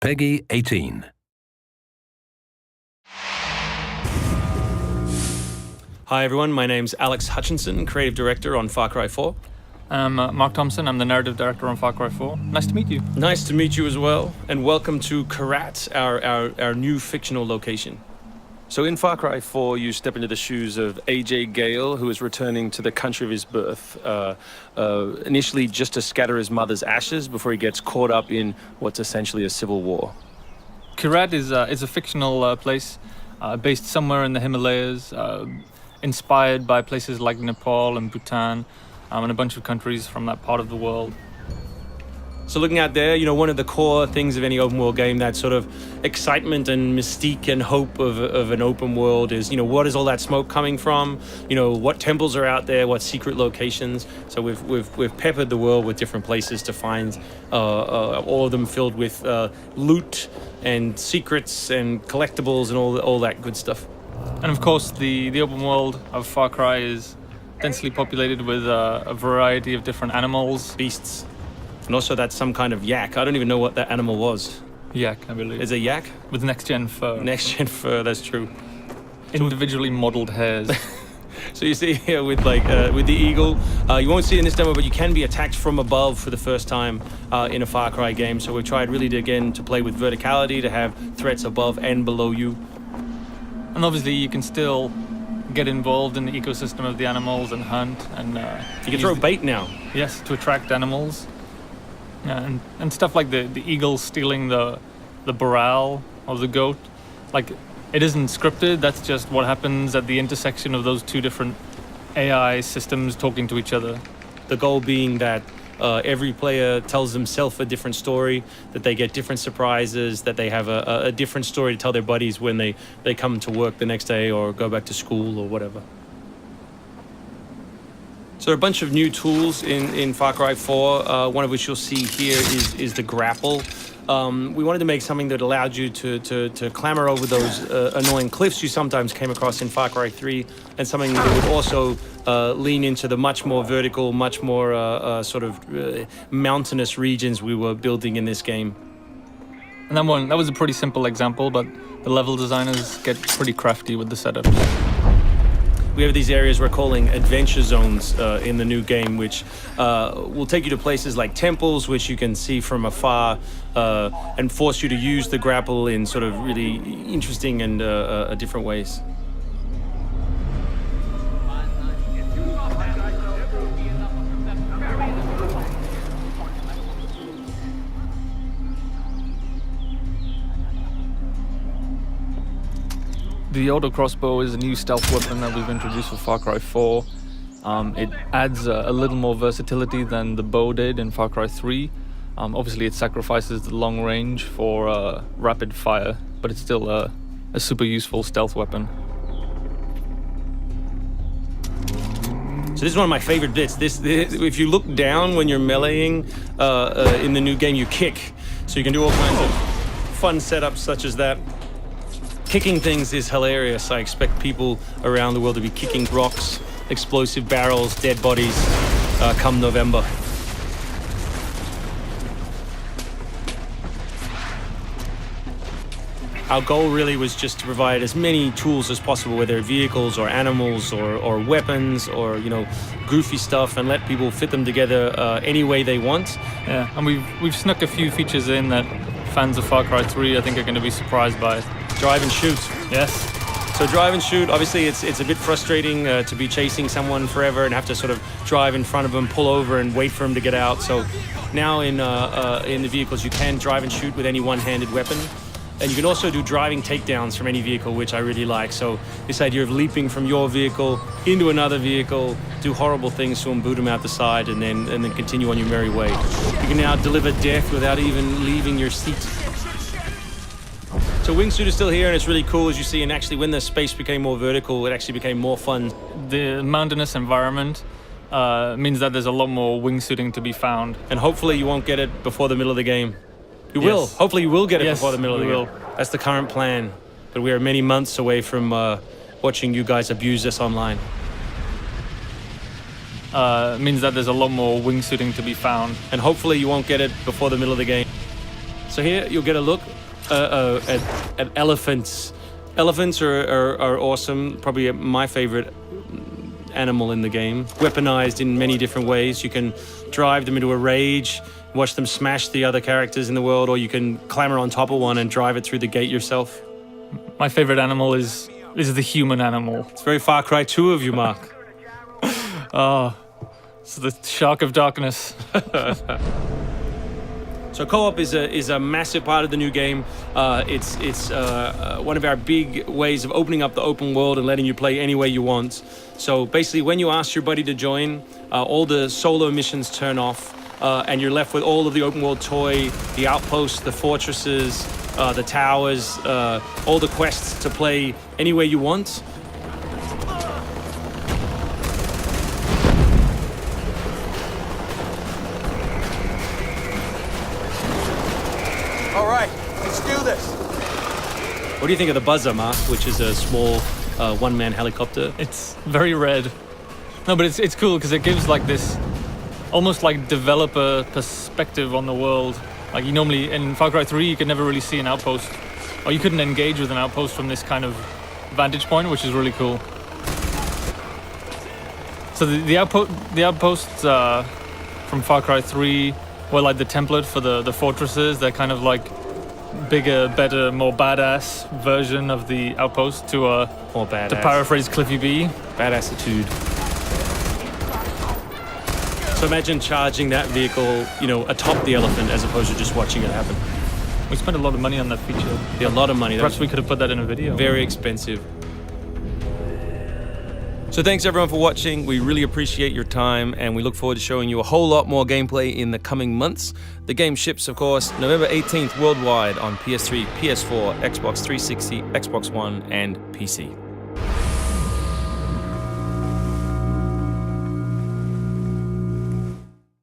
PEGI 18. Hi everyone, my name's Alex Hutchinson, Creative Director on Far Cry 4. I'm Mark Thompson, I'm the Narrative Director on Far Cry 4. Nice to meet you. Nice to meet you as well, and welcome to Kyrat, our new fictional location. So in Far Cry 4, you step into the shoes of AJ Gale, who is returning to the country of his birth, initially just to scatter his mother's ashes before he gets caught up in what's essentially a civil war. Kyrat is a fictional place based somewhere in the Himalayas, inspired by places like Nepal and Bhutan, and a bunch of countries from that part of the world. So looking out there, one of the core things of any open world game, that sort of excitement and mystique and hope of an open world is, what is all that smoke coming from? What temples are out there? What secret locations? So we've peppered the world with different places to find, all of them filled with loot and secrets and collectibles and all that good stuff. And of course, the open world of Far Cry is densely populated with a variety of different animals, beasts. And also that's some kind of yak. I don't even know what that animal was. Yak, I believe. Is it yak? With next-gen fur. Next-gen fur, that's true. Individually modeled hairs. So you see here with the eagle, you won't see it in this demo, but you can be attacked from above for the first time in a Far Cry game. So we've tried really to play with verticality, to have threats above and below you. And obviously you can still get involved in the ecosystem of the animals and hunt. And you can throw bait now. Yes, to attract animals. Yeah, and stuff like the eagle stealing the morale of the goat. Like, it isn't scripted, that's just what happens at the intersection of those two different AI systems talking to each other. The goal being that every player tells themselves a different story, that they get different surprises, that they have a different story to tell their buddies when they come to work the next day or go back to school or whatever. So there are a bunch of new tools in Far Cry 4, one of which you'll see here is the grapple. We wanted to make something that allowed you to clamber over those annoying cliffs you sometimes came across in Far Cry 3, and something that would also lean into the much more vertical, much more mountainous regions we were building in this game. And that was a pretty simple example, but the level designers get pretty crafty with the setups. We have these areas we're calling adventure zones in the new game, which will take you to places like temples, which you can see from afar, and force you to use the grapple in sort of really interesting and different ways. The auto crossbow is a new stealth weapon that we've introduced for Far Cry 4. It adds a little more versatility than the bow did in Far Cry 3. Obviously it sacrifices the long range for rapid fire, but it's still a super useful stealth weapon. So this is one of my favorite bits. This if you look down when you're meleeing in the new game, you kick. So you can do all kinds of fun setups such as that. Kicking things is hilarious. I expect people around the world to be kicking rocks, explosive barrels, dead bodies, come November. Our goal really was just to provide as many tools as possible, whether vehicles or animals or weapons or goofy stuff, and let people fit them together any way they want. Yeah, and we've snuck a few features in that fans of Far Cry 3 I think are going to be surprised by. Drive and shoot. Yes. So drive and shoot, obviously it's a bit frustrating to be chasing someone forever and have to sort of drive in front of them, pull over and wait for them to get out. So now in the vehicles you can drive and shoot with any one-handed weapon. And you can also do driving takedowns from any vehicle, which I really like. So this idea of leaping from your vehicle into another vehicle, do horrible things to them, boot them out the side, and then continue on your merry way. You can now deliver death without even leaving your seat. So Wingsuit is still here, and it's really cool, as you see, and actually when the space became more vertical, it actually became more fun. The mountainous environment means that there's a lot more wingsuiting to be found. And hopefully you won't get it before the middle of the game. You will. Hopefully you will get it before the middle of the game. That's the current plan. But we are many months away from watching you guys abuse us online. Means that there's a lot more wingsuiting to be found. And hopefully you won't get it before the middle of the game. So here you'll get a look at elephants. Elephants are awesome. Probably my favorite animal in the game. Weaponized in many different ways. You can drive them into a rage, watch them smash the other characters in the world, or you can clamber on top of one and drive it through the gate yourself. My favorite animal is the human animal. It's very Far Cry 2 of you, Mark. It's the Shark of Darkness. So co-op is a massive part of the new game. It's one of our big ways of opening up the open world and letting you play any way you want. So basically, when you ask your buddy to join, all the solo missions turn off, and you're left with all of the open world toy, the outposts, the fortresses, the towers, all the quests to play any way you want. All right, let's do this. What do you think of the Buzzer, Mark, which is a small one-man helicopter? It's very red. No, but it's cool because it gives like this almost like developer perspective on the world. Like you normally in Far Cry 3 you could never really see an outpost, or you couldn't engage with an outpost from this kind of vantage point, which is really cool. So the outposts from Far Cry 3 were like the template for the fortresses. They're kind of like bigger, better, more badass version of the outpost to More badass. to paraphrase Cliffy B. Badassitude. So imagine charging that vehicle, atop the elephant as opposed to just watching it happen. We spent a lot of money on that feature. A lot of money. That Perhaps was we could have put that in a video. very expensive. So thanks everyone for watching. We really appreciate your time, and we look forward to showing you a whole lot more gameplay in the coming months. The game ships, of course, November 18th worldwide on PS3, PS4, Xbox 360, Xbox One, and PC.